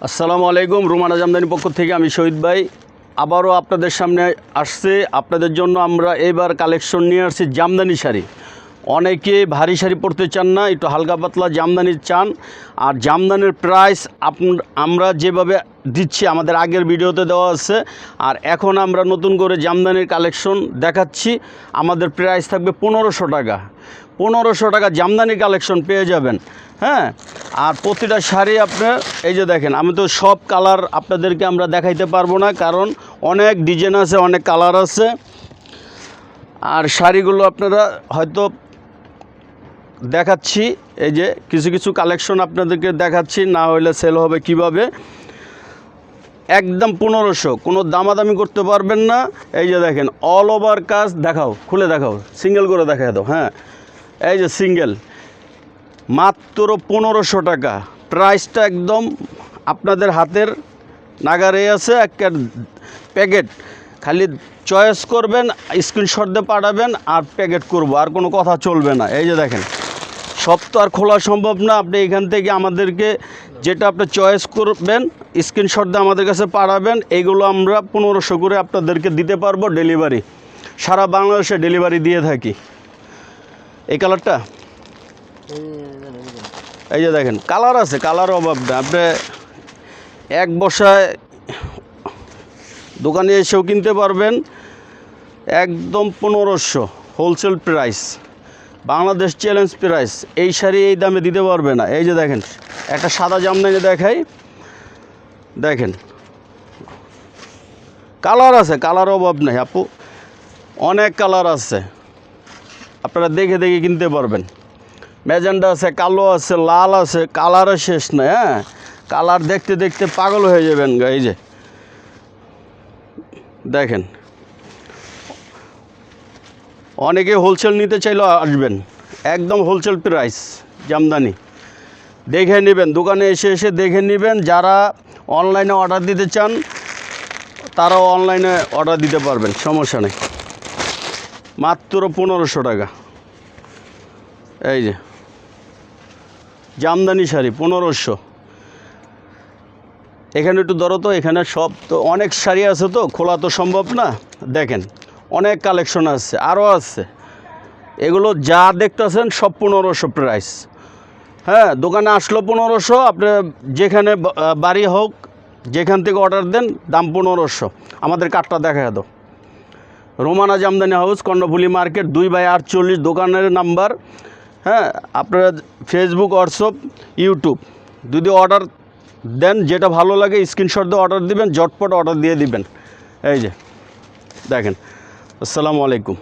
আসসালামু আলাইকুম। রুমানা জামদানি পক্ষ থেকে আমি শহীদ ভাই আবারও আপনাদের সামনে আসছে। আপনাদের জন্য আমরা এবার কালেকশন নিয়ে আসছি জামদানি শাড়ি। অনেকে ভারী শাড়ি পরতে চান না, একটু হালকা পাতলা জামদানি চান। আর জামদানির প্রাইস আমরা যেভাবে দিচ্ছি আমাদের আগের ভিডিওতে দেওয়া আছে, আর এখন আমরা নতুন করে জামদানির কালেকশন দেখাচ্ছি। আমাদের প্রাইস থাকবে 1500 টাকা। 1500 টাকা জামদানি কালেকশন পেয়ে যাবেন। হ্যাঁ, আর প্রতিটা শাড়ি আপনার এই যে দেখেন, আমি তো সব কালার আপনাদেরকে আমরা দেখাইতে পারবো না, কারণ অনেক ডিজাইন আছে, অনেক কালার আছে। আর শাড়িগুলো আপনারা হয়তো দেখাচ্ছি, এই যে কিছু কিছু কালেকশন আপনাদেরকে দেখাচ্ছি, না হলে সেল হবে কিভাবে। একদম 1500, কোনো দামাদামি করতে পারবেন না। এই যে দেখেন অল ওভার কাজ, দেখাও, খুলে দেখাও, সিঙ্গেল করে দেখাই দাও। হ্যাঁ, এই যে সিঙ্গেল মাত্র 1500 টাকা। প্রাইসটা একদম আপনাদের হাতের নাগারে আছে। একটা প্যাকেট খালি চয়েস করবেন, স্ক্রিনশট দিয়ে পাঠাবেন, আর প্যাকেট করব, আর কোনো কথা চলবে না। এই যে দেখেন, সব তো আর খোলা সম্ভব না। আপনি এখান থেকে আমাদেরকে যেটা আপনি চয়েস করবেন স্ক্রিনশট দিয়ে আমাদের কাছে পাঠাবেন। এইগুলো আমরা 1500 করে আপনাদেরকে দিতে পারবো। ডেলিভারি সারা বাংলাদেশে ডেলিভারি দিয়ে থাকি। এই কালারটা, এই যে দেখেন কালার আছে, কালার অভাব না। আপনি এক বসায় দোকানে এসেও কিনতে পারবেন। একদম 1500 wholesale price, Bangladesh challenge price. এই শাড়ি এই দামে দিতে পারবে না। এই যে দেখেন একটা সাদা জামদানি দেখাই, দেখেন কালার আছে, কালার অভাব নেই আপু, অনেক কালার আছে, আপনারা দেখে দেখে কিনতে পারবেন। ম্যাজেন্ডা আছে, কালো আছে, লাল আছে, কালারের শেষ নেই। হ্যাঁ, কালার দেখতে দেখতে পাগল হয়ে যাবেন। এই যে দেখেন, অনেকে হোলসেল নিতে চাইলেও আসবেন। একদম হোলসেল প্রাইস জামদানি। দেখে নেবেন, দোকানে এসে এসে দেখে নেবেন। যারা অনলাইনে অর্ডার দিতে চান তারাও অনলাইনে অর্ডার দিতে পারবেন, সমস্যা নেই। মাত্র 1500 টাকা। এই যে জামদানি শাড়ি 1500। এখানে একটু ধরো তো, এখানে সব তো অনেক শাড়ি আছে, তো খোলা তো সম্ভব না। দেখেন অনেক কালেকশন আছে, আরও আছে। এগুলো যা দেখতেছেন সব 1500 প্রাইস। হ্যাঁ, দোকানে আসলো 1500। আপনি যেখানে বাড়ি হোক, যেখান থেকে অর্ডার দেন, দাম 1500। আমাদের কার্ডটা দেখা দাও। রোমানা জামদানি হাউস, কর্ণফুলী মার্কেট, 2/48 দোকানের নাম্বার। হ্যাঁ, আপনারা ফেসবুক, হোয়াটসঅ্যাপ, ইউটিউব যদি অর্ডার দেন, যেটা ভালো লাগে স্ক্রিনশট দিয়ে অর্ডার দিবেন, ঝটপট অর্ডার দিয়ে দিবেন। এই যে দেখেন। আসসালামু আলাইকুম।